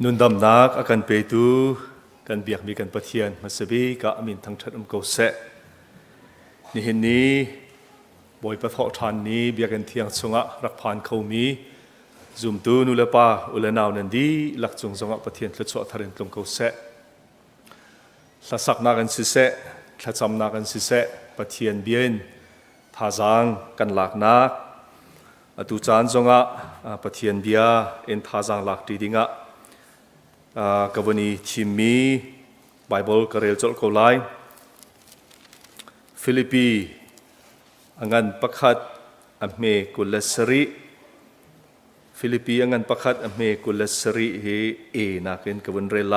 นุนดำนักอาการเปตูกันเบียกมีกันปะเทียนมาสบีกะมินทั้งชัดเกาเสนี่เห็นนี้บอยประทอทานนี้เบียกันเทียงสงะรักพานเขามีจุมตูนุเลปาอุเลนาวนันดีหลักจงสงะปะเทียนทศทารินตรงเกาเสละสักนากันสิเสละจำนากันสิเสปะเทียนเบียนทาจังกันหลักนักตุจานสงะปะเทียนเบียเอ็นทาจังหลักดีดิงะกวันนี้ทีมมีไบเบิลกระเรลจดเขาไลฟิลิปปีอันประคัดอเมกุลสรีฟิลิปปีอันประคัดอเมกุลสรีเฮนักเรียนกวันเรลไล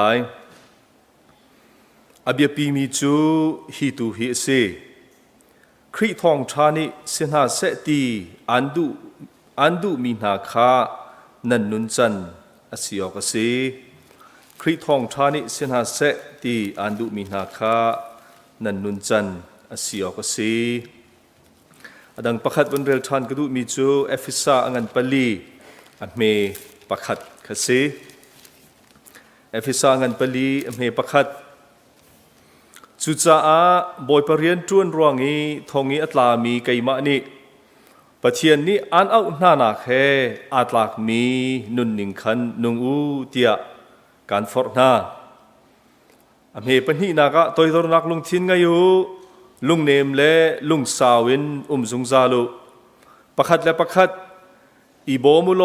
อเบียปีมีจูฮิตูฮิเซคริทองชานิเสนาเสตีอันดูมีนาคานันนุนจันอสิโอกเซคริทองชานิเสนาเสตีอันดูมีนาคานันนุนจันอสิโอกเซอดังประคัดบนเรลชานกระดูมีจูเอฟิซาอันปลีอเมประคัดคเซเอฟิซาอันปลีอเมประคัดจุดจ้าบอยปรริยนจวนรวงนี้ทงนี้อัตลามีไกมานี่ปะเทียนนี้อันเอาหน้าหนักแห่อัตลากมีนุนนิงขันนุงอูเตียการฟอร์นาอเมปนี่นากะตัวตัวนักลุงทินไงอยู่ลุงเนมเล่ลุงสาวินซุงซาลุประคัดและประคัดอีโบมุโล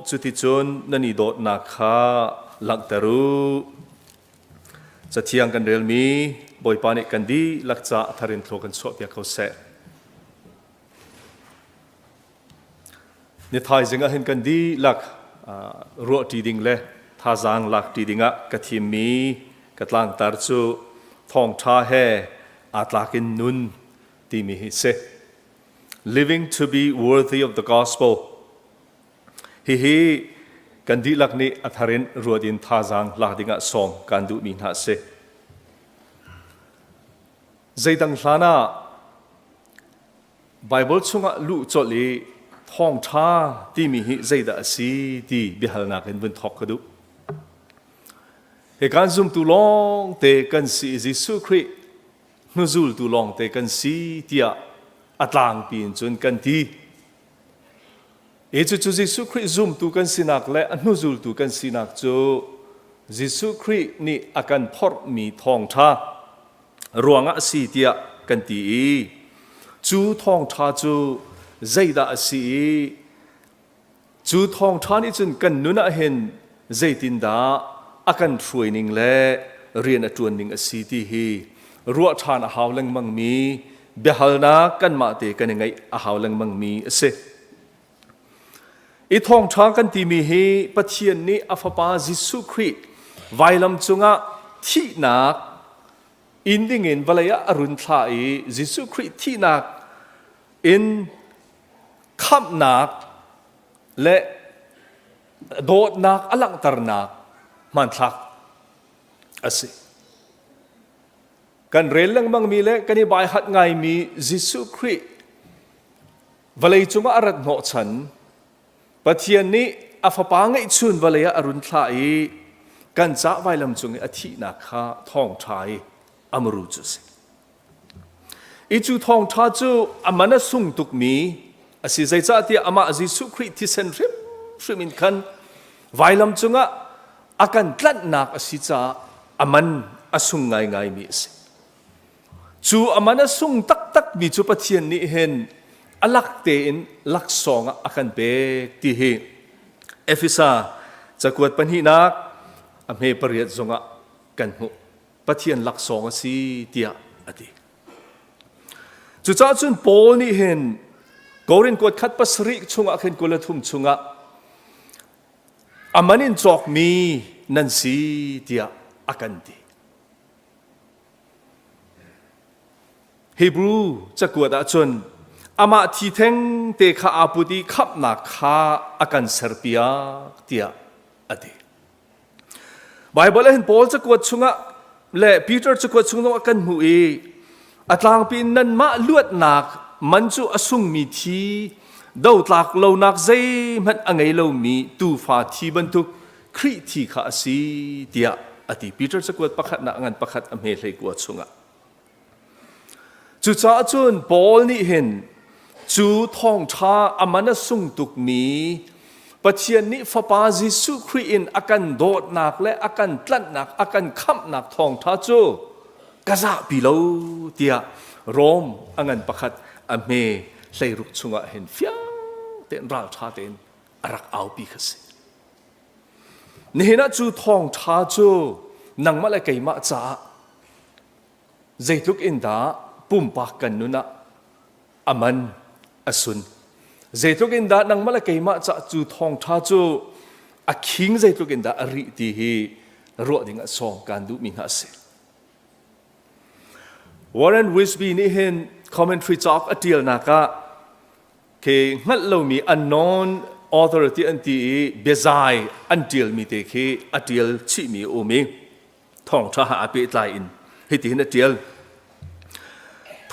จุติจนนันอีโดดนักขาหลักตรูจะเทียงกันเรื่องมีบอยปานิกันดีลักจะทารินโทกันสวบยาเขาเสนิทายจึงเห็นกันดีลักรัวทีดิ่งเล่ท่าจางลักทีดิ่งะกะทิมีกะตลางตาร์จูทองชาเฮอาตลากินนุนที่มีฮิเซ living to be worthy of the gospel ฮิกันดีลักนี้อัธรินรัวดินท่าจางลักดิ่งะสองกันดูมีนาเซใจดังลานาไบเบิลชงะลุจลีท่องชาที่มีหิใจดาสีที่บิฮัลนักเห็นบนทอกกระดูเหตุการณ์ซุ่มตุลองเตกันสีจิสุครินุจุลตุลองเตกันสีที่อัตลางปีนจนกันทีจุจิสุคริซุ่มตุกันสีนักและนุจุลตุกันสีนักโจจิสุครินี่อาการพอดมีท่องชารวงอาศีเตียกันตีจูทองชาจูใจดาสีจูทองชานี่จนกันนุนเห็นใจตินดาอาการช่วยนิ่งและเรียนจวนนิ่งอาศีที่ฮีรัวชานอาหาวลังมังมีเบฮัลนากันมาเตกันยังไงอาหาวลังมังมีเสอีทองชากันตีมีฮีปะเทียนนี้อัฟปาจิสุคริไวลำจุงะที่นักอินดิ่งเงินวลัยอรุณทายยิสุคริสที่นักอินขับนักและโดดนักอลังตรนักมันทักอาศัยกันเรื่องลังมังมีเละกันในใบหัดไงมียิสุคริสวลัยจุงอารัตโนชันปะเทียนนี้อัฟปางไอชุนวลัยอรุณทายกันจะไวลำจุงอธินักข้าท่องชายอมรูจุสิอีจูทองชาจูอามันสุงตุกมีอาศัยใจจ้าที่อามาจิสุคริที่เซนริมินคันไวลำจุงะอาการตั้นนักอาศัยจ้าอามันอาสุงไงมีสิจูอามันสุงตักมีจูปะเทียนนี่เห็นอลักเตนลักสองอาการเบกที่เฮเอฟิซาจะกวดปัญหานักอเมปริยจงะกันหูปะเทียนหลักสองสีเตียอดีจุดจ้าจุนโปนี่เห็นกอรินกวดคัดปัสริกชงะเห็นกุลทุมชงะอามันอินจอกมีนันสีเตียอากันดีฮีบรูจะกวดอาจนอามาทีเทงเตคาอาปุดีขับนักขาอากันเซอร์เปียเตียอดีไบเบิลเห็นโปลจะกวดชงะและปีเตอร์จะกวดชงต้องกันหูอัตลางปีนันมาลวดนักมันจูอสุงมีทีดาวตากเหล่านักใจมันอังไงเหล่ามีตูฟ้าที่บรรทุก คริที่ข้าสีเดียอดีปีเตอร์จะกวดประคัดนักงานประคัดอเมริกวดชงะจู่จ้าจนบอลนี่เห็นจู่ทองชาอามันสุงตุกมีปัจเจียนนี้ฟาปาจิสุครีอินอาการโดดหนักและอาการตลัดหนักอาการขับหนักทองท้าจูกษัตริย์ปีโลเตียโรมอังานประคัดอเมใส่รุกชงะเห็นฟิ้งเต็นรัลชาเต็นรักเอาปีกสินี่นะจู่ทองท้าจูนังมาเลยไก่มาจ้าใจทุกอินดาปุ่มปากกันนุนะอามันอสุนใจทุกอินดานังมาเลยไก่มาจ้าจู่ทองท้าจูอาคิงใจทุกอินดาอริตีฮีรัวดิ่งส่งการดูมิงฮัสวอร์เรนวิสบีนี่เห็นคอมเมนทรีจ็อกอดีลนักะเคงัดเรามีอันนอนออธอริตี้อันที่เบซายอันดีลมีเตเคอดีลชิมีโอมีทองท้าหาเปิดไลน์ให้ที่เห็นอดีล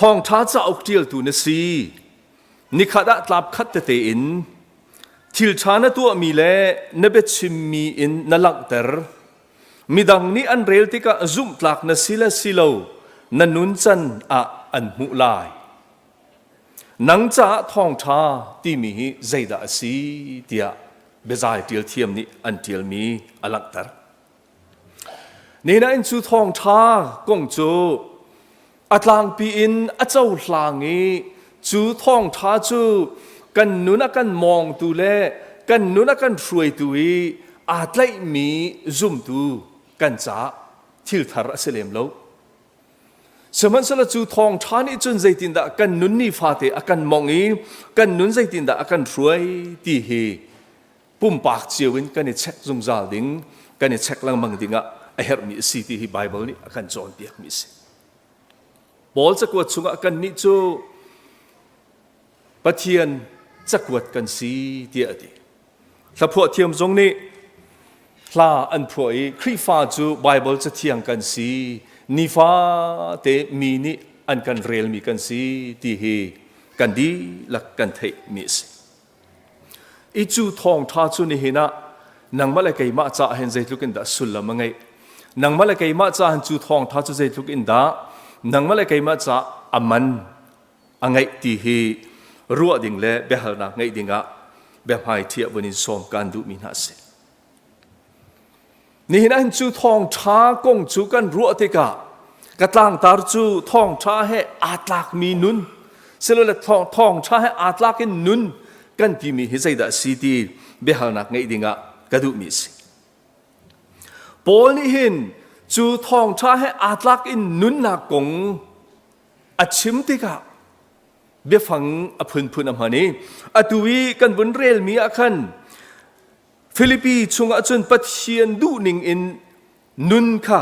ทองท้าจะออกดีลตัวนสีนิคาดะตลับคัดเตอินทิลชานะตัวมีเล่นเบชิมมีอินนลักเตอร์มีดังนี้อันเรลติกาซุ่มตลักนสิลสิโลนันนุนจันอันมุลายนังจ่าทองท้าที่มีใจดาสีเดียเบซายดีลเทียมนี้อันดีลมีอลักเตอร์นี่นะอินจูทองท้ากงจูอัตลางปีอินอัจเจ้าหลังนี้จูทองท้าจูกันนุนักันมองตัวเล่กันนุนักันช่วยตัวอาจไล่มีซุ่มตัวกันจ้าทิลทาร์เสเลมโลสมัยสละจูทองท้านี่จนใจตินดากันนุนนี่ฟาเตอากันมองอีกันนุนใจตินดาอากันช่วยที่เฮปุ่มปากเจียวินกันเช็คซุ่มซาดิงกันเช็คลังมังดิงะไอเฮร์มีสิที่ไบเบิลนี่อากันจอนเปียกมิสิบอลจะกวดสุงกันนิจูปะเทียนจะกวดกันสีเดียดีถ้าพวกเทียมตรงนี้ลาอันพวกคริฟ้าจูไบเบิลจะเทียงกันสีนิฟ้าเตมีนี่อันกันเรลมีกันสีที่เฮกันดีและกันเทมิสิอีจูทองท้าจูนี่เห็นนะนังมาเลยไก่มาจ่าเห็นใจทุกินดาสุลละมังไงนังมาเลยไก่มาจ่าเห็นจูทองท้าจูใจทุกินดานังมาเลยไก่มาจ่าอามันอังไงที่เฮรัวดิ่งเล่เบลนักไงดิ่งะเบลหายเทียบวันนี้ส่งการดูมินาสินี่นะจูทองช้ากงจูกันรัวติกะกระตังตาจูทองช้าให้อาตลักมีนุนเสร็จแล้วทองช้าให้อาตลักกินนุนกันที่มีหิใจดาสีดีเบลนักไงดิ่งะกระดูมิสิปอลนี่เห็นจูทองช้าให้อาตลักกินนุนนักกงอาชิมติกะเบฟังอพุนพุนอำมานี้อตุวีกันบนเรลมีอาคันฟิลิปปีชงอาจนปัจเจียนดูนิงอินนุนค่ะ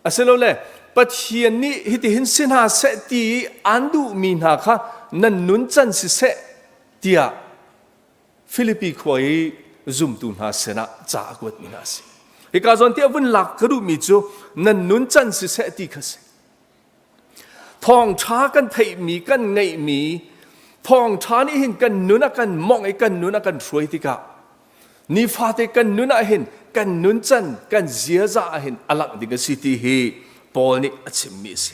อาเซโลเล่ปัจเจียนนี้ฮิตหินสินาเสตีอันดูมีนาค่ะนันนุนจันสิเสตียฟิลิปปีคอยซุ่มตูนาเสนาจากวดมีนาสิฮิกาจอนเตียวันหลักกระดูมีจูนันนุนจันสิเสตีค่ะสิทองช้ากันไทยมีกันไงมีทองช้านี่เห็นกันนุนกันมองไอ้กันนุนกันช่วยติกะนี่ฟาเตกันนุนเห็นกันนุนจันกันเสียจ่าเห็นอลักดิกสิที่เฮปอลนี่อัจฉริยะ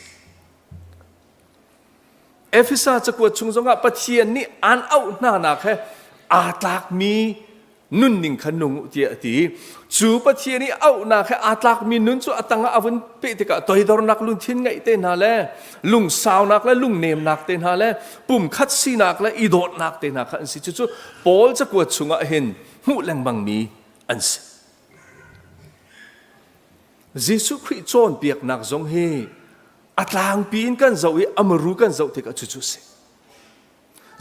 เอฟิซาจะกวดชงจงอ่ะปะเทียนนี่อันเอาหน้าหนักแค่อาตากมีนุนนิ่งขนงเจียตีจูปะเทียนี่เอาหน้าแค่อาตากมีนุนจูอัตังอาวันเปติกะตัวดอร์นักลุงทิ้งไงเต้นหาแล้วลุงสาวนักและลุงเนมนักเต้นหาแล้วปุ่มคัดซีนักและอีโดดนักเต้นหาขันสิจูปอลจะกวดชงอ่ะเห็นหูแรงบังมีอันสิยิสุคริสต์จอนเปียกนักจงเฮอัตลางปีนกันเจ้าอเมรุกันเจ้าเทกจุสิ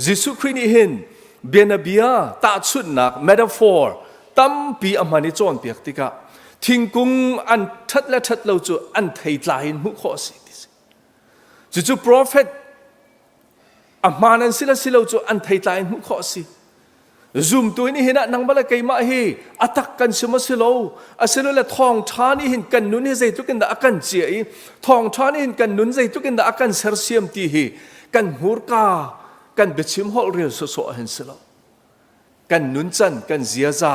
ยิสุคริสต์นี่เห็นเบียนเบียตาชุดนักเมตาฟอร์ตั้มปีอามานิจอนเปียกติกะทิ้งกุ้งอันทัดและทัดเราจูอันไทยลายมุขสิจูโปรเฟตอามานันสิละสิเราจูอันไทยลายมุขสิซุ่มตัวนี้เห็นนังบาลไกมาเฮอัตักกันสมัสโลอาศัยเลยทองช้านี่เห็นกันนุนให้ใจทุกินดากันเจียทองช้านี่เห็นกันนุนใจทุกินดากันเซอร์เซียมตีเฮกันหูรกากันเบชิมฮอลเรียลโซโซเห็นสโลกันนุนจันกันเสียซา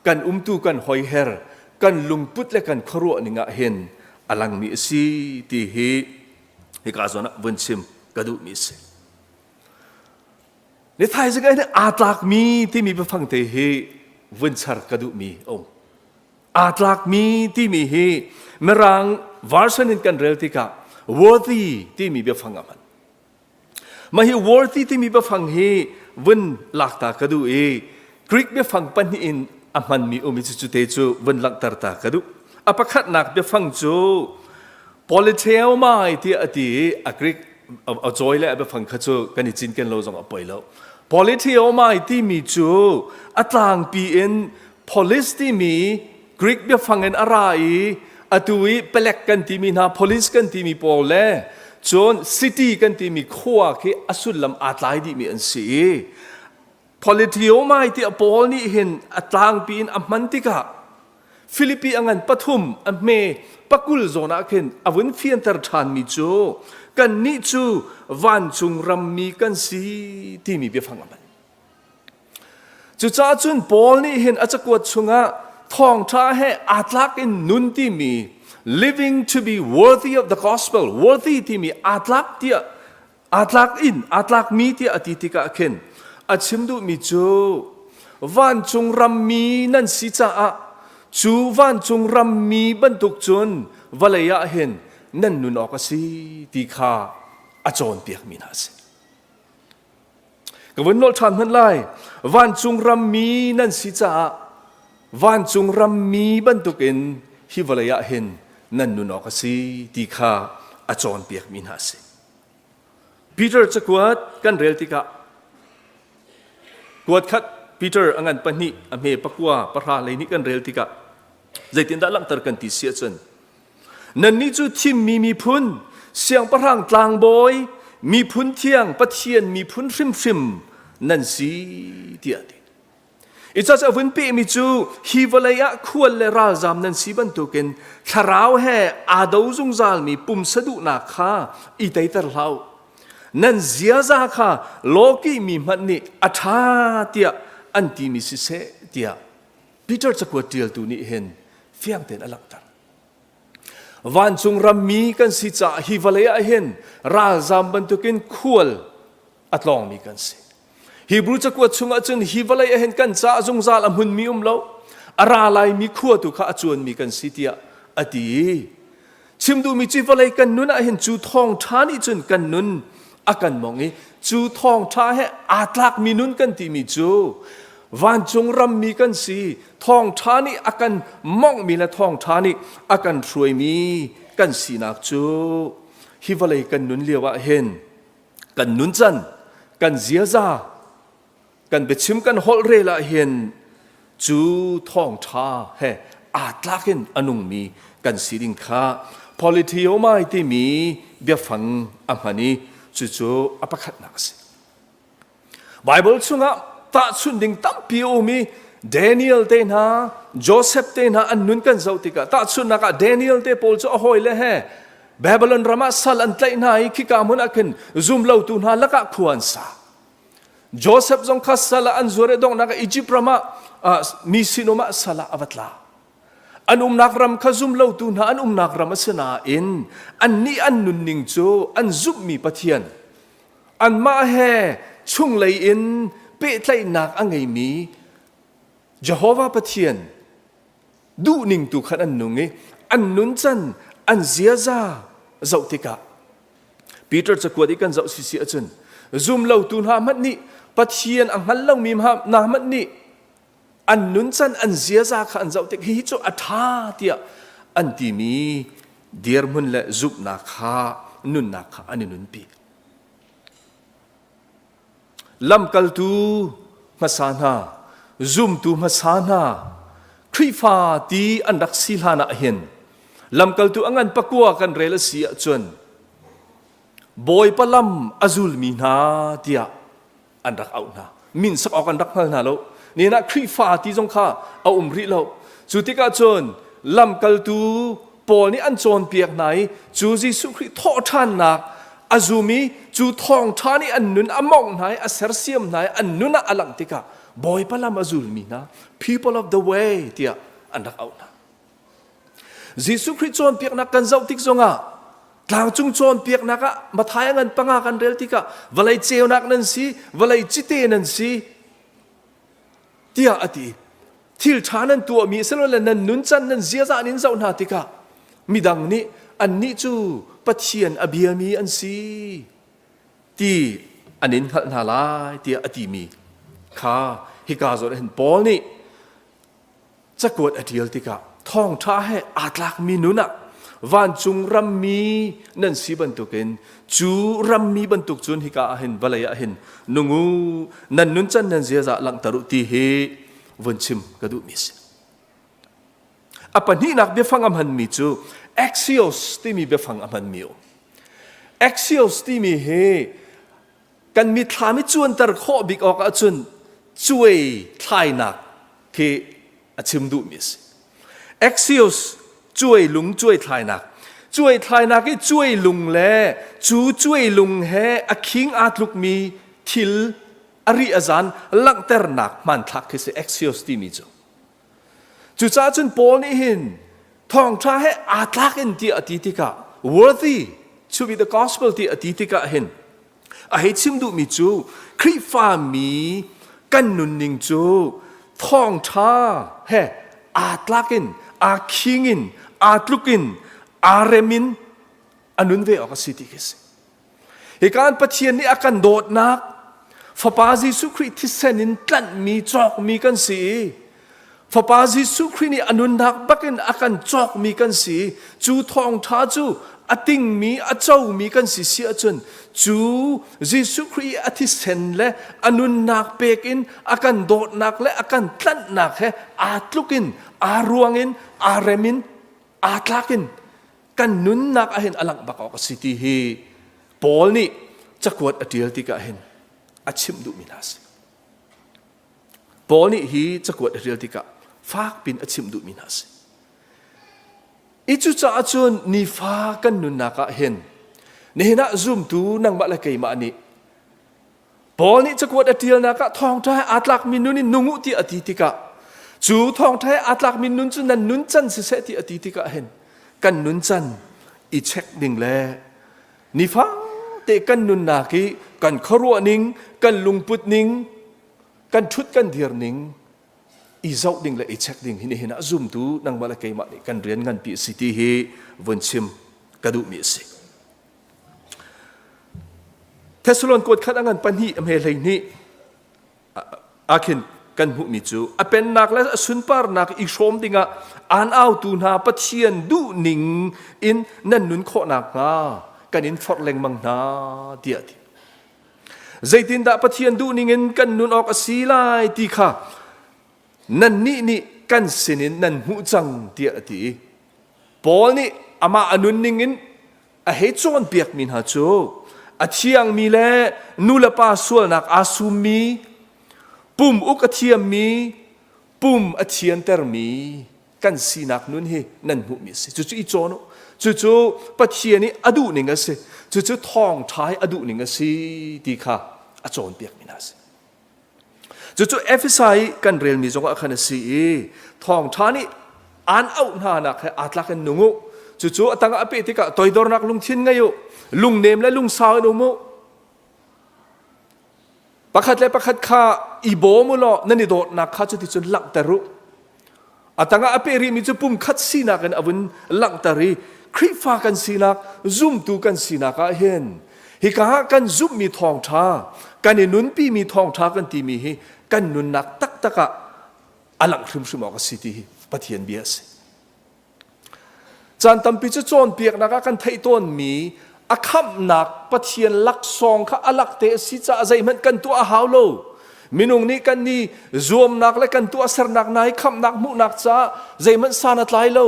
กันตูกันหอยเฮร์กันลุงพุทธและกันครัวนิงะเห็นอลังมีสีที่เฮกาซอนะวันชิมกระดูมีสิในไทยจะไงเนี่ยอาตลักมีที่มีไปฟังเตเฮวันชาร์กระดูมีองอาตลักมีที่มีเฮเมรังวาร์ชันินกันเรลติกา worthy ที่มีไปฟังมันมาเฮ worthy ที่มีไปฟังเฮวันหลักตากระดูกรีกไปฟังปันอินอามันมีอุมิจุเตจูวันหลักตาตากระดูอปะขัดนักไปฟังจู political มาที่อดีตกรีกเอาจอยแล้วไปฟังขจูกันจินกันเราจงเอาไปแล้ว political มาที่มีจูอัตลางปีเอ็น police ที่มีกรีกไปฟังกันอะไรอตุยเปลกกันที่มีนา police กันที่มีโปลเล่จน city กันที่มีขั้วคืออสุลลำอัตลายที่มีอันสี political มาที่อโปลนี่เห็นอัตลางปีเอ็นอัมมันติกะฟิลิปปินส์อันปฐุมอันเมปักุลโซนาเข็นอวันฟิอันตรฐานมีจูกันนิจูวันจุงรัมมีกันสีที่มีเบียฟังมันจุจ้าจุนปอลนี่เห็นอาจจะกวดชุงะทองท้าให้อัตลักษณ์อินนุนที่มี living to be worthy of the gospel worthy ที่มีอัตลักษณ์ที่อัตลักษณ์อินอัตลักษณ์มีที่อธิติกะเข็นอาชิมดูมีจูวันจุงรัมมีนั่นสิจ้าจูวันจงรำมีบรรทุกจนวลัยะเห็นนั่นนุนออกสิที่ข้าอาจารย์เปียกมีนาสิกับวันนอลชันนั่นไล่วันจงรำมีนั่นสิจ้าวันจงรำมีบรรทุกเอ็นฮิวลัยะเห็นนั่นนุนออกสิที่ข้าอาจารย์เปียกมีนาสิปีเตอร์จะกวดกันเรลติกะกวดคัดปีเตอร์อังันปนิอเมปะกัวปะราเลยนี่กันเรลติกะใจตินดาลังตร์กันติเสียจนนั่นนี่จูทิมมีพุนเสียงปะรังกลางบอยมีพุนเทียงปะเทียนมีพุนฟิมนั่นสิเดียดิอิจฉาจะวันปีมีจูฮิวลัยะควรเลราจามนั่นสิบันตุกินคาราวแห่อาดาวซุงซาลมีปุ่มสะดุนักข้าอีไตตร์เล่านั่นเสียจาข้าโลกีมีมันนี่อัฐาเตียอันที่มีสิเสเดียปีเตอร์จะกวดเดียลตัวนี้เห็นเฟียงเต็นอลักตันวันจงรำมีกันสิจ่าฮิวาเลยเห็นราจามบรรทุกินควลอัตลองมีกันสิฮิบรูจะกวดชงอาจนฮิวาเลยเห็นกันจ่าจงซาลมุนมีเลาอาราลายมีขวดตุข้าจวนมีกันสิเดียอดีชิมดูมีจิวาเลยกันนุนเห็นจูทองท่านี่จนกันนุนอากันมองงี้จูทองท้าให้อาตลักมีนุนกันที่มีจูวันจงรำมีกันสีทองท้านี่อากันมองมีและทองท้านี่อากันรวยมีกันสีนักจูฮิวาเลยกันนุนเลียวะเห็นกันนุนจันกันเสียซากันไปชิมกันฮอลเรละเห็นจูทองท้าให้อาตลักเห็นอนุมีกันสีดิงค้าพอลิทิโอไม่ที่มีเบียฟังอามานีจู่ๆอปะขัดนักสิไบเบิลชุงะตาชุนดิงตั้มพิโอมีเดนิเอลเตนะโจเซฟเตนะอันนุนกันเจ้าติกะตาชุนนักเดนิเอลเตโพลจะโอ้ยเลยเฮบาบิลอนรามาสัลอันไตน่าอีกกามุนักนซุมเลาตุนาละกะขวานซาโจเซฟจงคัสสัลอันซูเรดงนักอียิปต์รามามีสินอมาสัลอวัตลาอันนักรำขจุมเลาตุนาอันนักรำสนาอินอันนี้อันนุนนิงโจอันซุบมีปะเทียนอันมาเฮชุงเลยอินเปิดไลนักอันไงมีเยโฮวาปะเทียนดูนิงตุขันอันนุงอันนุนจันอันเสียซาเจ้าติกะปีเตอร์จะกวดอีกันเจ้าสิเสียจนซุมเลาตุนามันนี่ปะเทียนอันหันเลามีมานามันนี่อันนุนจันอันเสียซาขันเจ้าติกฮิโจอัฐาเตียอันที่มีเดียร์มุนและซุบนักขานุนนักขาอันนี้นุนปีลำกัลตูมาสานาซุมตูมาสานาครีฟาตีอันรักสิลานะเห็นลำกัลตูอังันปะกัวกันเรลเสียจนบอยปลัมอาซุลมีนาเตียอันรักเอานามินสักออกอันรักนาแล้วนี่นะครีฟาตีจงข้าเอาริแล้วจุติกาจนลำกัลตูปอนี่อันจนเปียกไหนจูจิสุคริทอท่านนักอาซูมีจูทองท่านี่อันนุนอมองไหนอาเซอร์เซียมไหนอันนุนอลังติกะ boy palam azul mi na people of the way tia anak out na Jesu Christ chon piak na kan zau tik zonga tlang chung chon piak na ka mathaya ngan panga kan rel tika valai cheu nak nan si valai chite nan si tia ati thil thanan tu mi selo la nan nun chan nan zia za nin zau na tika midang ni an ni chu pathian abiami an si ti anin khal na lai tia ati mi kha hika zo hen pol ni chakot atial tika thong tha he atlak mi nuna van chung ram mi nan si bantukin chu ram mi bantuk chun hika hen balaya hen nungu nan nun chan nan zia za lang taru ti he vonchim kadu mis apan hi nak be fangam han mi chu axios ti mi be fang aman mi axios ti mi he kan mi thami chuan tar kho bik ok a chun chuai thlai nak ke achim du mis axios chuai lung chuai thlai nak ke chuai lung le chu chuai lung he a king atluk mi thil ari azan lang ter nak man thak ke se axios ti mi chu cha chun pol ni hin thong tha he atlak in ti atitika worthy to be the gospel ti atitika hin a he chim du mi chu khri fa mi kan nun ning chu thong tha he atlakin a kingin atlukin aremin anun ve ok city kes he kan pathian ni akan dot nak fapa Jesu Christ thi senin tlan mi chok mi kan si fapa Jesu Christ ni anun nak bakin akan chok mi kan si chu thong tha chu ating mi achau mi kan si si achun chu Jesu Christ athi sen le anun nak pekin akan dot nak le akan tlan nak he atlukin aruangin aremin atlakin kan nun nak ahin alang bakaw ka city hi Paul ni chakwat atial tika ahin achim du minas Paul ni hi chakwat atial tika fak pin achim du minas ichu cha achun ni fa kan nun naka hen ni hina zoom tu nang ba la kai ma ni Paul ni chakwat atial naka thong tha atlak minun ni nungu ti atitika chu thong tha atlak minun chu nan nun chan se se ti atitika hen kan nun chan i check ding le ni fa te kan nun na ki kan khorwa ning kan lungput ning kan thut kan dir ning i zau ding le i check ding hini hina zoom tu nang mala kai ma kan rian ngan pi city hi vonchim kadu mi se Thessalon kot khat angan panhi amhe lei ni akin kan hu mi chu apen nak la sun par nak i shom dinga an au tu na pathian du ning in nan nun kho nak nga kan in for leng mang na dia ti zaitin da pathian du ning in kan nun ok asilai ti kha nan ni kan sinin nan hu chang dia ti Paul ni ama anun ning in a he chon piak min ha chu a chiang mi le nula pa sual nak asumi pum uk athiam mi pum athian ter mi kan sinak nun hi nan hu mi se chu i chono chu pathian ni adu ning ase chu thong thai adu ning ase ti kha a chon piak min ase chu FSI kan rel mi jong a khana si thong tha ni an au na nak he atlak kan nungu chu atanga ape ti ka toidor nak lung thin ngayo lung nem le lung sa no mo pakhat le pakhat kha ibo mo lo nani dot nak kha chu ti chun lak taru atanga aperi mi chu pum khat sina kan avun lak tari khrifa kan sina zoom tu kan sina ka hen hi ka kan zoom mi thong tha kan ni nun pi mi thong tha kan ti mi hi kan nun nak tak taka alang khrim shuma ka city pathian bias chan tampi chu chon piak na ka kan thai ton mi akham nak pathian lak song kha alak te si cha zai man kan tu a haulo minung ni kan ni zoom nak le kan tu asar nak nai kham nak mu nak cha zai man sanat lai lo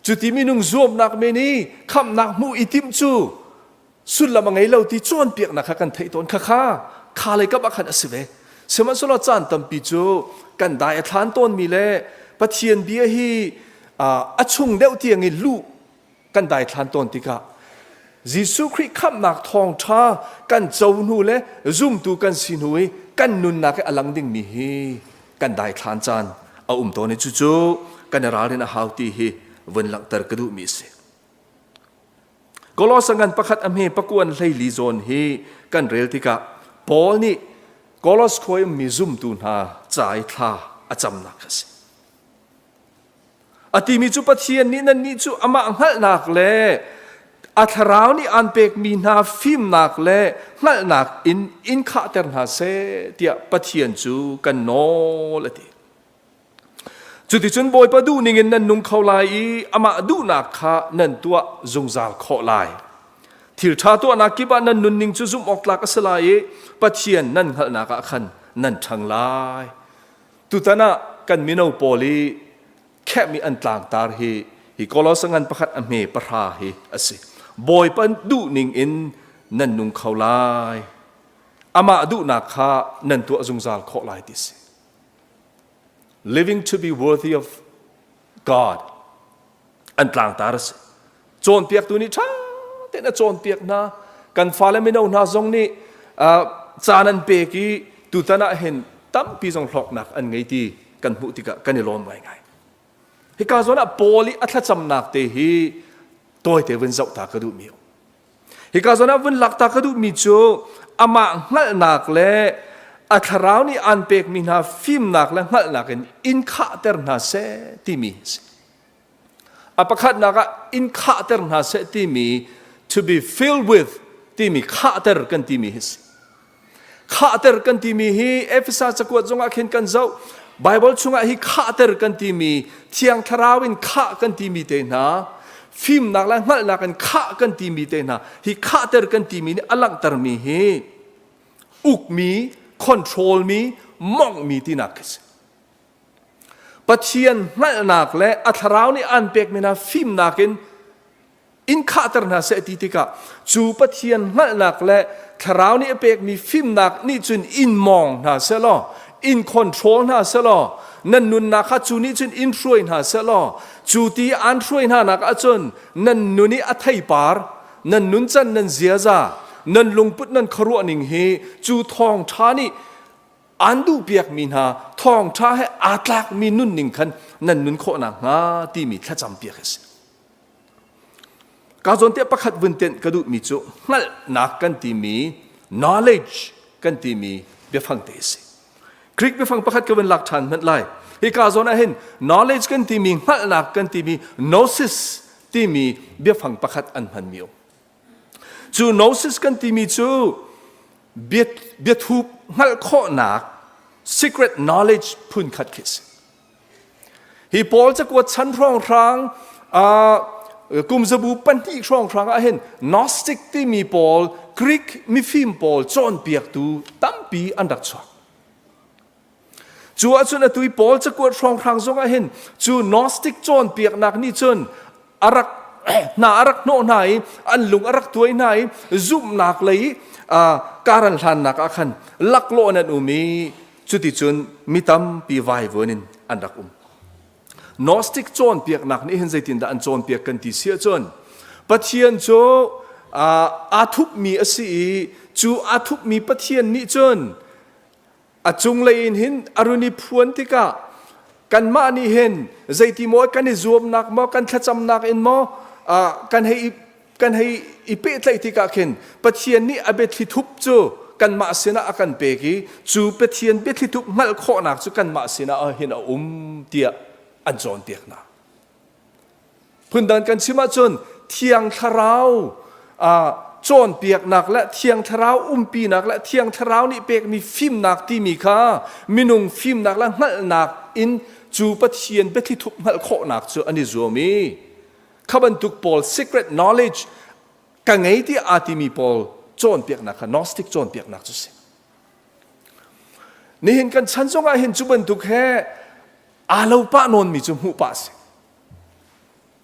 chu ti minung zoom nak me ni kham nak mu itim chu sul la mangai lo ti chon piak na kha kan thai ton kha le ka ba khan asive seman solo chan tampi chu kan dai thlan ton mi le pathian bia hi achung deuh tiang i lu kan dai thlan ton ti ka Jesu Christ kham nak thong tha kan chau nu le zoom tu kan sin hui กันนุนนักอลังดิ่งมีฮีกันได้คลานจานเอาตัวในจู่ๆกันราเรนหาวตีฮีวันหลังตรกระดูมีเสก็ลอสังกันประคัดอเมปะกวนเลยลีโซนฮีกันเรลติกะปอลนี่ก็ลอสคอยมีซุ่มตูนาจ่ายท่าอาจำนักสิอติมีจุปเทียนนี่นั่นนี่จุอามาหัลนักเล่อัธราวนี่อันเป็กมีนาฟิมนักเล่หัลนักอินข้าเตอร์นาเซเตียปเทียนจูกันโนละทีจุดที่จุนบอยประดูนิ่งนั่นนุ่งเขาลายอามาดูนักข้านั่นตัวจงจาลขอลายที่ชาตัวนักกิบานั่นนุ่นนิ่งจุซุมออกลากสลายปเทียนนั่นหัลนักขันนั่นทั้งลายตุตนะกันมิโนโปลีแค่มีอันต่างตาฮีก็ลอสังกันประคัดอเมปราฮีอสิบอยปันดูนิ่งนั่นนุ่งเขาลายอามาดูนักข้านั่นตัวจงจาลขอลายดิสิliving to be worthy of God อันต่างตาสิโจนเปียกตัวนี้ช้าแต่น่ะโจนเปียกนะกันฟ้าและไม่เอาหน้าทรงนี้จานันเปกีตุตนะเห็นตั้มปีทรงหลอกหนักอันไงที่กันมุติกะกันในล้อมไว้ไงฮิกาโซนะโปลีอัตจำหนักเตฮีตัวเทวินเจ้าตากระดูมีฮิกาโซนะวินหลักตากระดูมีจูอามาหัลนักเล่อัธราวนี่อันเป็กมีนาฟิมนักและหัลนักอินข้าเตอร์นาเซติมีอปคัดนักอินข้าเตอร์นาเซติมี to be filled with ติมีข้าเตอร์กันติมีข้าเตอร์กันติมีฮีเอฟซัสจะกวดจงอาเข็นกันเจ้าไบเบิลชงฮีข้าเตอร์กันติมีเทียงทราวินข้ากันติมีเตนะฟิมนักและหัลนักกันข้ากันติมีเตนะฮีข้าเตอร์กันติมีนี่อลังตร์มีฮีอุกมีcontrol มีมองมีที่นักสิปัจเจียนนั่นนักและอัธราวนี่อันเป็กมีนาฟิมนักอินข้าตรนาเสติติกะจูปัจเจียนนั่นนักและธราวนี่เป็กมีฟิมนักนี่จุนอินมองนาเสลออินคอนโทรลนาเสลอนั่นนุนนักจูนี่จุนอินช่วยนาเสลอจูตีอันช่วยนานักจุนนั่นนุนี่อัฐยปาร์นั่นนุนจันนั่นเสียซานั่นลุงพุทธนั่นครัวนิ่งเฮจูทองชานี่อันดูเปียกมีนาทองชาให้อาตลักมีนุ่นนิ่งขันนั่นนุ่นโคนังงาที่มีแค่จำเปียกสิการสนเตียประคัดวินเตนกระดูมีจูนั่นนักกันที่มี knowledge กันที่มีเบียฟังเตสิคลิกเบียฟังประคัดก็เป็นหลักฐานนั่นเลยที่การสนเห็น knowledge กันที่มีนั่นนักกันที่มี gnosis ที่มีเบียฟังประคัดอันพันมิวจูโนซิสกันที่มีจูเบียทูบหัลข้อหนัก secret knowledge พุ่นขัดคิสฮีปอลจะกวดชั้นร่องทางกุมสบูปันที่ร่องทางเห็น Gnostic ที่มีปอลกรีกมีฟิมปอลจอนเปียกตูตั้มปีอันดักชอกจูอาจุนตุยปอลจะกวดร่องทางทรงเห็นจู Gnostic จอนเปียกหนักนี่จนอารักนารักโนไหนอันลุงรักตัวไหนซุ่มนักเลยการันทันนักขันลักโลนันอุมีจุดที่จนมีตั้มปีไวเวนินอันรักนอสติกจอนเปียกนักนี่เห็นใจตินดาอันจอนเปียกกันที่เสียจนปะเทียนโจอาทุบมีอสีจูอาทุบมีปะเทียนนี่จนอาจุงเลยเห็นอรุณิพวนติกะกันมานี่เห็นใจที่มอกันให้รวมนักมอกันขจำนักเอ็นมอกันให้อีเปตเลยที่กะเข็นปะเทียนนี่อเบทิทุบจูกันมาเสนากันเปกีจูปะเทียนเบทิทุบงัลข้อนักจูกันมาเสนาเห็นเตียอันจอนเปียกนะพื้นดันกันชิมาจนเทียงทราวจอนเปียกหนักและเทียงทราวปีหนักและเทียงทราวนี่เปียกมีฟิมหนักที่มีค่ามีนุ่งฟิมหนักและงัลหนักอินจูปะเทียนเบทิทุบงัลข้อนักจูอันนี้โจมีขบันทุกปอล secret knowledge กังไงที่อาทิมีปอลจอนเปียกหนักนอสติกจอนเปียกหนักจุสินี่เห็นกันฉันจงเห็นจุบันทุกแค่อาเลวปะนนมีจุหูปะสิ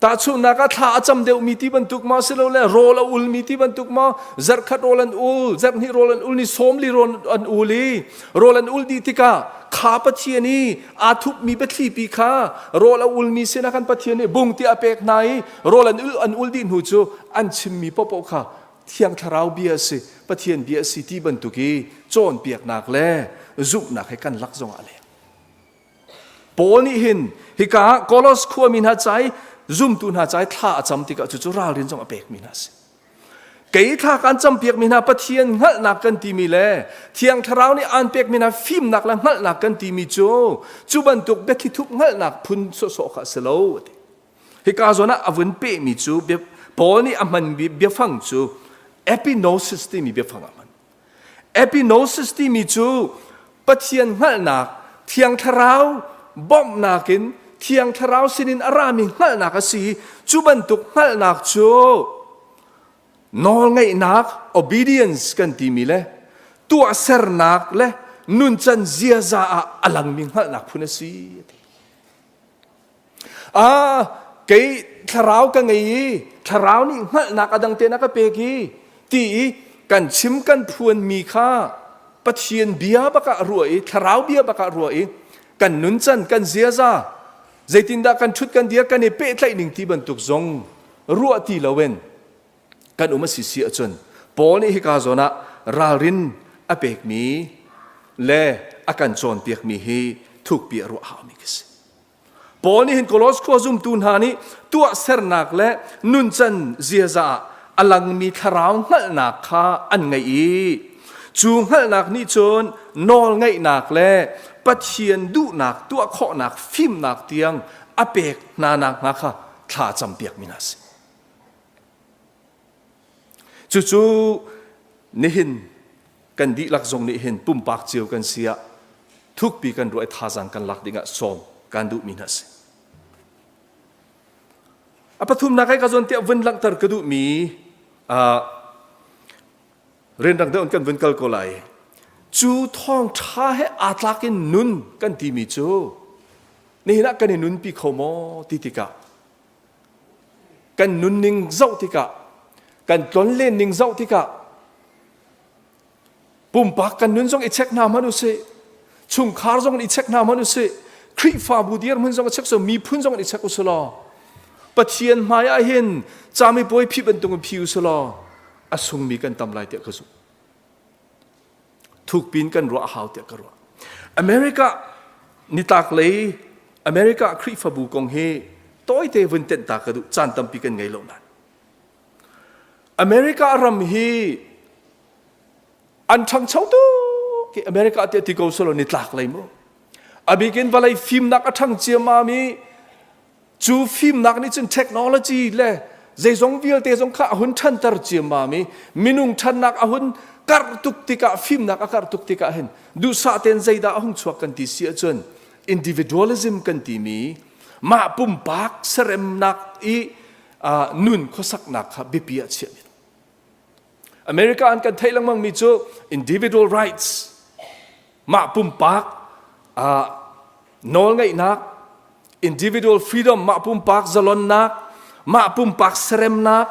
ตาชุนักท่าจำเดียวมีที่บรรทุกมาสิเราเลยโรลอุลมีที่บรรทุกมาจักขัดโรลันอุลจักนี่โรลันอุลนี่สมลีโรลันอุลีโรลันอุลดีติกาขาปะเทียนี่อาทุบมีเบ็ดลีปีขาโรลันอุลมีเสนากันปะเทียนี่บุงที่อาเปกไหนโรลันอุลอันอุลดีหูจูอันชิมมีปะปะขาเทียงทราวเบียสิปะเทียนเบียสิที่บรรทุกีโจนเปียกหนักแล จุบนักให้กันลักจงอะไรปอนี่หินฮิกาโคลอสขัวมินหาใจจุ่มตุนหาใจท่าจำติกะจุราลินจงอเปกมินาสิเกยท่าการจำเปียกมินาปะเทียนหัลนักกันตีมีเล่เทียงทราวนี่อันเปียกมินาฟิมนักละหัลนักกันตีมีโจจุบันตุกเบทิทุกหัลนักพุนโซโซขะสโลฮิกาโซนะอวันเปมีจูเบียปอนี่อามันเบียฟังจูเอพิโนซิสที่มีเบียฟังอามันเอพิโนซิสที่มีจูปะเทียนหัลนักเทียงทราวบ่มนักินเทียงทราวสินินอารามิหัลนักสีจุบันตุกหัลนักจูนอลไงนัก obedience กันทีมีเลยตัวเสรนักเลยนุนจันเจียซาอลังมิงหัลนักพุนสีเกยทราวกันไงทราวนี่หัลนักอดังเตนักเปกีตีกันชิมกันพวนมีค่าปะเทียนเบียบกะรวยทราวเบียบกะรวยกันนุนจันกันเจียซาใจตินดากันชุดกันเดียกันเปะไทยหนึ่งที่บรรทุกซงรัวตีละเวนกันอุมาสิเสียจนปอนี่ฮิกาโซนะรารินอเปกมีเล่อากันจอนเปียกมีฮีทุกเปียรัวหามิกิสปอนี่เห็นโคลอสโคซุมตูนหานี่ตัวเสรนักและนุนจันเจียซาอลังมีทราวหัลนักข้าอันไงจูงหัลนักนี่จนนอลไงนักและปะเทียนดูนักตัวข้อนักฟิมนักเตียงอเปกนานักนักข้าท่าจำเปียกมินาสจู่ๆนี่เห็นกันดีลักจงนี่เห็นปุ่มปากเจียวกันเสียทุกปีกันรวยท่าจังกันลักดิ่งส่งกันดูมินาสปฐุมนักให้กระจนเตียวันลักตร์กระดูมีเรียนดังเดิมกันวันกัลโกไลจูท้องท้าให้อาตลักินนุนกันทีมีจูนี่นักกันนุนปีขโมติติกะกันนุนนิงเจ้าติกะกันต้นเล่นนิงเจ้าติกะปุ่มปากกันนุนจงอิเช็คนามันอุเสชุงคาร์จงอิเช็คนามันอุเสครีฟาบูเดียร์มันจงอิเช็คสมีพุ่นจงอิเช็คอุสลอปะเทียนมายาเห็นจามีป่วยพิบันตรงผิวอุสลออสุงมีกันตำลายเตะกระสุทุกปีนกันรัวหาวเตะกระรัวอเมริกานิตากเลยอเมริกาครีฟาบูกงเฮต้อยเตวันเต็นตากระดูจานตำปีกันไงเหล่านั้นอเมริการำฮีอันช่างเช่าตัวที่อเมริกาเตะที่เขาสโลนิตากเลยมั้งอบิกินวันไรฟิล์มนักช่างเจียมามีจูฟิล์มนักนี่จนเทคโนโลยีเลยใจสงวิลเตสงข้าหุ่นทันตร์เจียมามีมินุงทันนักหุ่นการตุกติกาฟิล์มนักการตุกติกาเห็นดูสาเตนใจดาหุ่นชวกันที่เสียจน individualism กันที่มีมาปุ่มปากเสรมนักนุนข้อสักนักครับบิปียเชียมิอเมริกาอันกันไทยลังมังมีจู individual rights มาปุ่มปากนอลไงนัก individual freedom มาปุ่มปากจลอนนักมาปุ่มปากเสรมนัก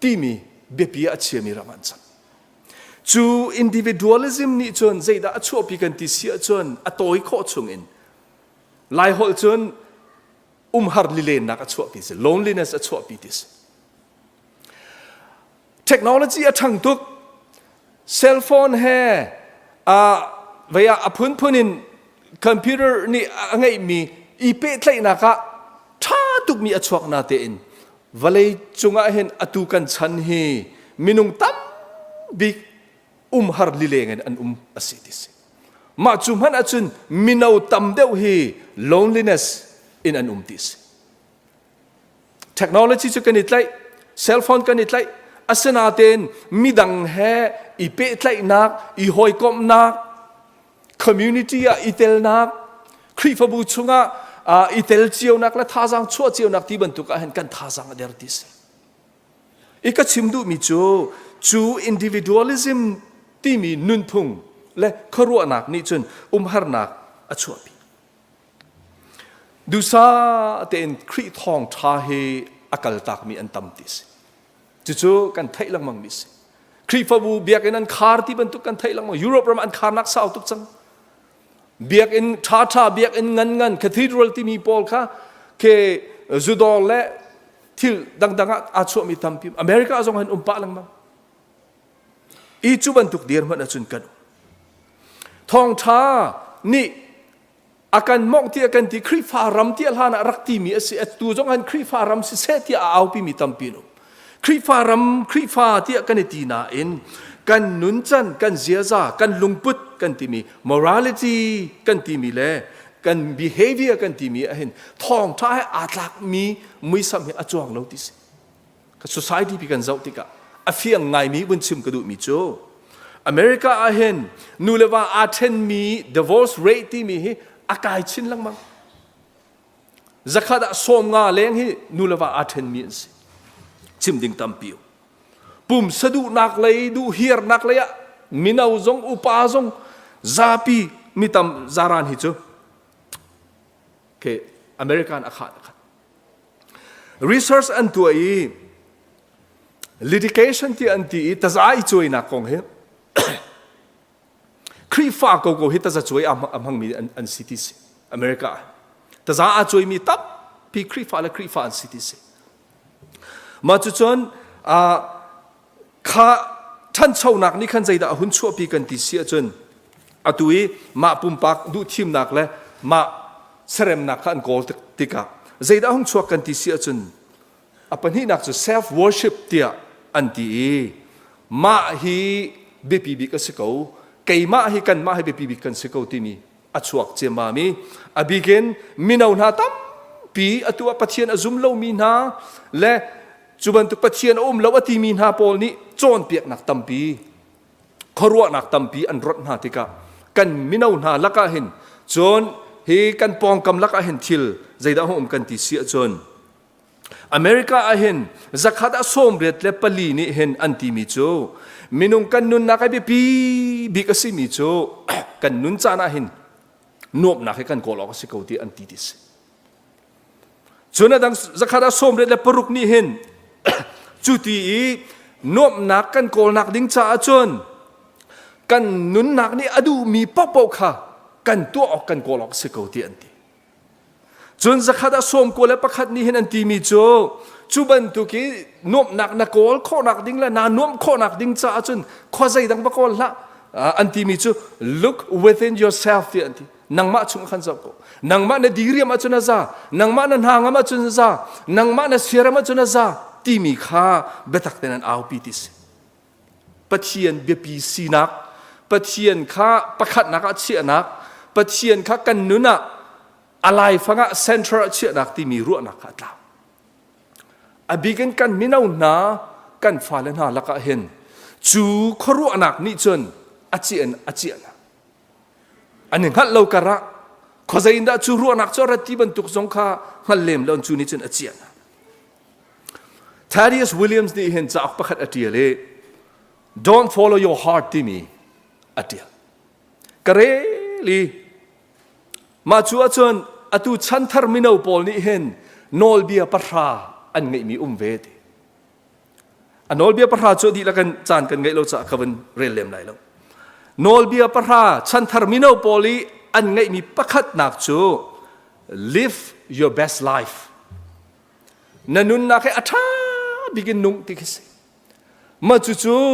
ที่มีบิปียเชียมิรามันจันจู individualism นี่จนใจดาชั่วปีกันที่เสียจนอตัวอีกข้อชงอินลายหดจนฮาร์ลิเลนนักชั่วปีสิ loneliness ชั่วปีดิสเทคโนโลยีทั้งทุกเซลโฟนแห่เวียพุนินคอมพิวเตอร์นี่ไงมีอีเปทเลยนะคะถ้าทุกมีชั่วนาเตอินวันเลยจงเห็นอตุกันชันเฮมินุงตั้มบิฮาร์ลิเลนอันอสิดิสมาจุมันอาจุนมินาวตั้มเดียวเฮ loneliness in an umtis technology จะกันนิดไรเซลโฟนกันนิดไรอาศัยนาเตนมีดังแห่อีเปทไลนักอีหอยกอมนัก community อีเตลนักครีฟบูชุงอีเตลเจียวนักและท่าจังชั่วเจียวนักที่บรรทุกเห็นกันท่าจังเดร์ดิสอีกชิมดูมีจู individualism ที่มีนุนพุงและครัวนักนี่จนฮาร์นักอชั่วปีดูซาเตนครีทองท่าเฮอักลตักมีอันตัมติสจู่ๆกันไทยลังมังมิสครีฟบูเบียกนันคาร์ที่บรรทุกกันไทยลังมังยุโรปประมาณคาร์นักสาวทุกจังเบียกอินท่าเบียกอินเงินคาทีดรัลที่มีโพลค่ะเคจูดอลและที่ดังๆอาชัวมีตัมพิมอเมริกาจงเห็นปะลังมังอีจูบรรทุกเดียร์มันอาจุนกัน ทองท้านี่อาการมองที่อาการที่ครีฟารำที่อัลฮานะรักที่มีเสียตัวจงอันครีฟารำเสียที่เอาไปมีตัมปีนุครีฟารำครีฟาที่อาการที่น่าเอ็นกันนุนจันกันเสียซากันลุงพุดกันที่มี morality กันที่มีเล่กัน behavior กันที่มีเห็นทองท้าให้อาจลักมีไม่สามารถจวงเราที่สิกับ society พิการเจ้าติกะอาเฟียงไงมีบนชิมกระดูมีโจอเมริกาเห็นนูเลว่าอาเทนมี divorce rate ที่มีอากายชินลังมังจักรดาสมงาเลี้ยงนูเลว่าอาเทนมีสิชิมดิ่งตัมปิวปุ่มสะดุนักเลยดูเฮียร์นักเลยอะมินาวจงอุปาจงซาปีมิตัมจารานฮิจูเคอเมริกันอาคาด research อันตัวอี litigation ที่อันที่ตาจะไอช่วยนักคงเฮครีฟ้าก็ฮิตตาจะช่วยอัมหังมีอันซิติสอเมริกาตาจะอาช่วยมีตับปีครีฟ้าและครีฟ้าอันซิติสมาจุดจนข้าท่านชาวนักนี่ขันใจดาหุ่นชั่วปีกันติเสียจนอตุยมาปุ่มปักดูทีมนักเลยมาเสร็จนักขันโกลติกาใจดาหุ่นชั่วกันติเสียจนปัญหานักจะ self worship เตียอันที่มาฮีเบปีบิกันสิเขาไก่มาฮีกันมาฮีเบปีบิกันสิเขาที่มีอัชวกเจมามีอบิเกนมินาวนาตัมปีอตัวปัจเจียนอซุมเลวมีนาและจุบันตุปัจเจียนเลวอติมีนาโพลนี้โจนเปียกนักตัมปีขรัวนักตัมปีอันรถนาติกากันมินาวนาลักเห็นโจนเฮกันปองกำลักเห็นทิลใจดาหงกันติเสียจนอเมริกาเห็นจักรดาสมเร็จและปลีนี่เห็นอันที่มีโจมินุงกันนุนนักไปปีบิกสิมีโจกันนุนจานาเห็นนวบนักให้กันโกลอกสิเขาที่อันที่ดิสจนดังจักรดาสมเร็จและปรุกนี่เห็นจุดที่นวบนักกันโกลนักดิ้งจ้าจนกันนุนนักนี่อดูมีป๊อปค่ะกันตัวออกกันโกลอกสิเขาที่อันที่จนสักขาดสมกูและประคัดนี้เห็นอันที่มีโจจุบันตุกีนวมหนักนักโกลข้อหนักดิ้งละนานวมข้อหนักดิ้งจ้าจนข้อใจดังประกอบละอันที่มีโจ look within yourself ที่อันที่นังมาชุมขันสักกูนังมาในดีเรียมาจุนนะจ๊ะนังมาในหางมาจุนนะจ๊ะนังมาในเสียรมาจุนนะจ๊ะที่มีข้าเบตักเตนันเอาปีติสปัจเจียนเบียปีสีนักปัจเจียนข้าประคัดนักเชียนักปัจเจียนข้ากันนุนะอะไรฟังเซ็นทรัลเชื่อนักที่มีรั้วนักขัดลาวอบิกันกันมินาวนากันฟ้าเลนาลักเห็นจูขรั้วนักนี่จนอาเจียนอันหนึ่งฮัลโหลกระขอใจอินดาจูรั้วนักจอร์ที่บรรทุกสงขาฮัลเลมแล้วจูนี่จนอาเจียนThaddeus Williamsนี่เห็นจากประคัดอาเจียเลย Don't follow your heart ที่มีอาเจียกระเรลีมาชัวจนอตุชันทาร์มินาลปอลนี่เห็นโนลเบียปราอันไงมีเวทีอันโนลเบียปราจดีละกันจานกันไงเราจะขบันเรียนเล่มไหนแล้วโนลเบียปราชันทาร์มินาลปอลีอันไงมีประคัดนักจู live your best life นันนุนนักให้อัฐาบิกินนุ่งติกิสมาจู่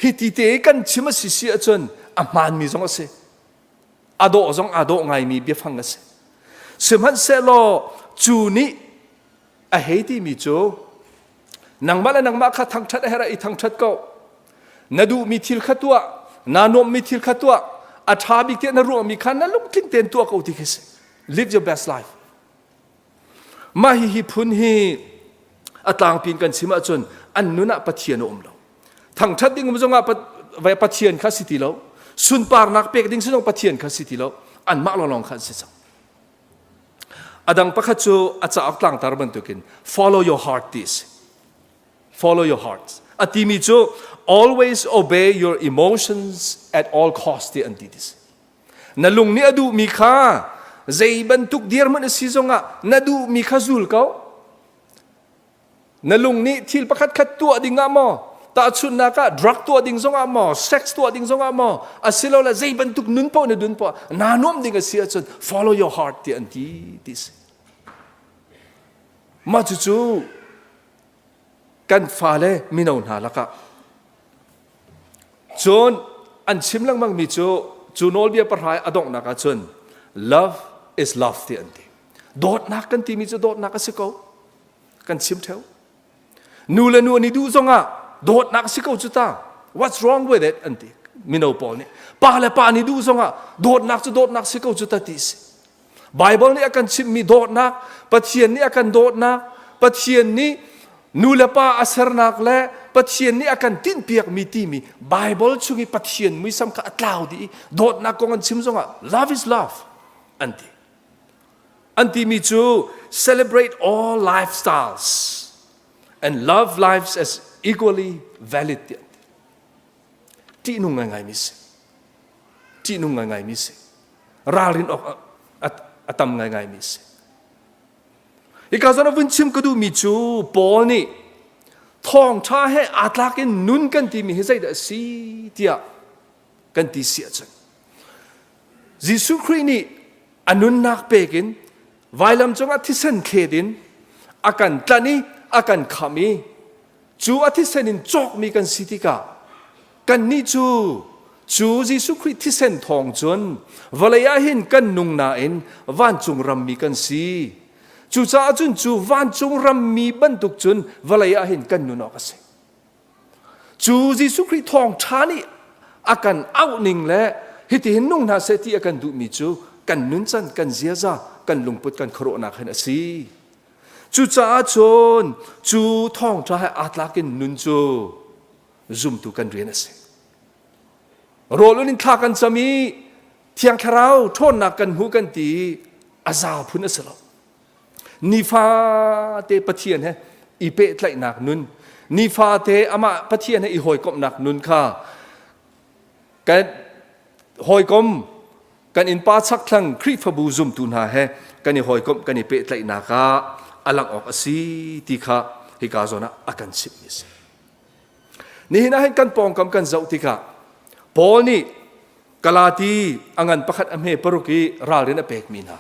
ฮิติเตกันชิมสิเสียจนอามันมีสองเสอโดจงอโดไงมีเบียฟังกันเสสมันเซโลจูนี่อเฮติมีโจนังมาและนังมาข้าทางชัดเฮระอีทางชัดก็นาดูมีทิลขัดตัวนานมมีทิลขัดตัวอาชาบิกเตนรู้มีขันนั่นลุกทิ้งเต็นตัวก็อุติกิส live your best life มาฮิพุนฮีอัตลางปีนกันชิมาจนอันนุนะปัจเจียนอมเราทางชัดดิ้งมันจงอาปัจเจียนข้าสิติเราสุนปาร์นักเปกดิ้งสุนองปัจเจียนข้าสิติเราอันมาลองขันสิสังอดังประคัตโจอาจจะอักลังตารบันตุกิน follow your heart this follow your heart อติมิโจ always obey your emotions at all costs ที่อันดีดิสนั่นลุงนี่อดูมีค่าใจบรรทุกเดียร์มันสิจงอ่ะนั่นดูมีค่าจุลเขานั่นลุงนี่ที่ประคัตขัดตัวดิ้งอ่ะมอตาชุนนักะดรักตัวดิ้งซงอ่ะมอเซ็กซ์ตัวดิ้งซงอ่ะมออาศัยเราละใจบรรทุกนุนปอเนดุนปอนานมดิ้งก็เสียจน follow your heart ที่อันดีดิสมาจู่ๆกันฟ้าเลยมินาวนาละกะจนอันชิมลังมังมีโจ จูโนลเบียปรายอดองนักชน love is love ที่อันที่โดดนักกันที่มีจะโดดนักสิเขากันชิมเทวนูเลนูนี่ดูซงอ่ะโดดนักสิเขาจุดตา what's wrong with it อันที่มิโนปอลนี่ป้าและป้านี่ดูซงอ่ะโดดนักจะโดดนักสิเขาจุดตาที่สิไบเบิลนี่อากันชิมมีโดดนักปะเทียนนี่อากันโดดนักปะเทียนนี่นูเลป้าอาศัยนักและปะเทียนนี่อากันตินเปียกมีที่มีไบเบิลช่วงปะเทียนมีสำคัญลาวดีโดดนักกองชิมซงอ่ะ love is love อันที่มีจู celebrate all lifestyles and love lives as equally valid ที่นุ่งง่ายๆมิสที่นุ่งง่ายๆมิสราลินออกอัตมง่ายๆมิสอีกครั้งวันชิมก็ดูมีจูปอนี่ท่องชาให้อัตลักษณ์นุ่นกันที่มีให้ใจเดสีเดียกันที่เสียจังยิสุครีนี่อนุนักเปกินไวลำจงอธิเซนเคดินอาการตานีอาการขามีจูอธิเซนินจอกมีกันสิทธิกากันนี่จูยิสุคริที่เซนทองจนวลายาหินกันนุงนาเอ็นวันจงรำมีกันสีจูจ้าจุนจูวันจงรำมีบรรทุกจนวลายาหินกันนุนออกสิจูยิสุคริทองชานี่อาการเอาหนิงและฮิติหินนุงนาเสตีอาการดูมีจูกันนุนจันกันเสียจ้ากันลงปุดกันโครนาขันสีจูจ้าจนจูท่องจ้าให้อัตลักษณ์นุนจูซุ่มตุกันเรียนสิโรลุนินทากันจะมีเทียงคราวโทษนักกันหูกันตีอาซาพุนสลบนิฟาเตปะเทียนให้อีเปตไหลหนักนุนนิฟาเตอามาปะเทียนให้อีหอยกบหนักนุนค่ะกันหอยกบกันอินปาสักครั้งครีฟบูซุมตุนหาให้กันอีหอยกบกันอีเปตไหลหนักะอลังออกสีติค่ะฮิกาโซนะอากันสิบมิสนี่นะให้กันปองกำกันเจ้าติค่ะปอนี่กลาตีอังันประคัดอเมปรุกีราเรนเปกมีนา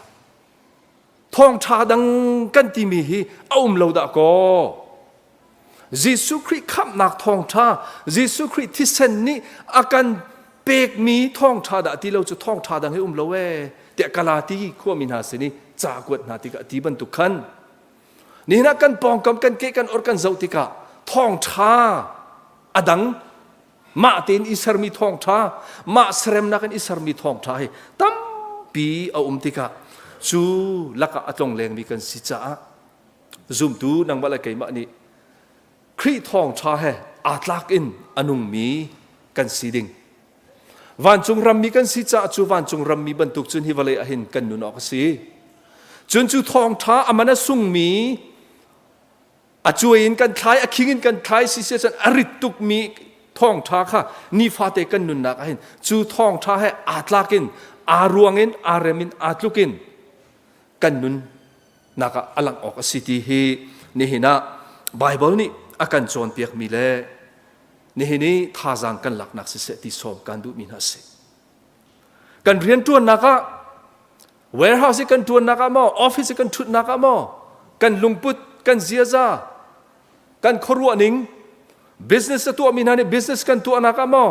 ท่องชาดังกันที่มีฮีเอาเราดะก็ยิสุคริสขับนักท่องชายิสุคริสที่เซนนี่อาการเปกมีท่องชาดะที่เราจะท่องชาดังให้เราเวแต่กลาตีขั้วมีนาสินีจากวดนาติกะที่บรรทุกขันนี่นะกันปองกำกันเกกันอดกันเจ้าติกะท่องชาอดังมาเตนอิสร์มีทองชามาเสรมนักอิสร์มีทองชาตั้มปีเอาติกะจูลักอัตงแรงมีกันสิจ้าซุ่มดูนังบาลเกยมานี่ครีทองชาอัตลักอินอนุมีกันสีดิงวันจงรำมีกันสิจ้าจูวันจงรำมีบรรทุกจุนฮิวาเลอหินกันนุนออกสีจุนจูทองชาอามันสุ่งมีอาจวยอินกันคล้ายอาคิงอินกันคล้ายสิเซจันอริตุกมีท่องชาค่ะนี่ฟาเตกันนุนนักเห็นจูท่องชาให้อาตลักินอารวงินอารมินอาตลุกินกันนุนนักอลังออกสิทีฮีนี่เห็นนะไบเบิลนี่อาการจวนเปียกมีเล่นี่เห็นนี่ท่าจังกันหลักนักเสติสอบกันดูมีนาสิกันเรียนตัวนักwarehouse กันตัวนักมั้ง office กันทุนนักมั้งกันลุงพุดกันเสียจ้ากันครัวนิง business ตัวมีนานี่ business กันตัวนักมั้ง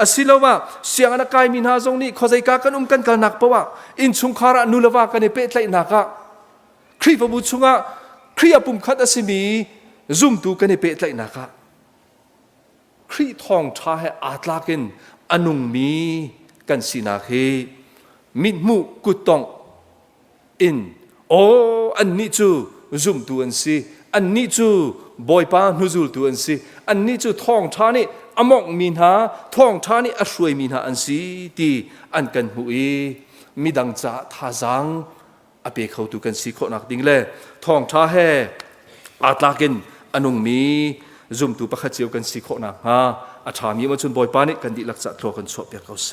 อาศิลวะเสียงนักกายมีนาจงนี่ขอใจกันกันกันนักปะวะอินชุงคาระนุลวะกันเปตไหลนักครีบบุชุงะครีปุ่มขัดอาศิมีซุ่มตูกันเปตไหลนักครีทองชาให้อาตลากินอนุมีกันสินาเฮมิดมุกุตองอินโออันนี้จูซุ่มตัวอันซีอันนี้จูบอยปานุจูตัวอันซีอันนี้จูท่องชานี่อมอกมีนาท่องชานี่อช่วยมีนาอันซีตีอันกันหุยมีดังจ่าท่าจังอเปเขาตัวกันซีคนนักดิ่งเล่ท่องชาเฮอาตลากินอนุมีซุ่มตัวประคัดเจียวกันซีคนนักฮะอาชามีมันจนบอยปานี่กันดิลักษะตัวกันสอบเปียกเขาเส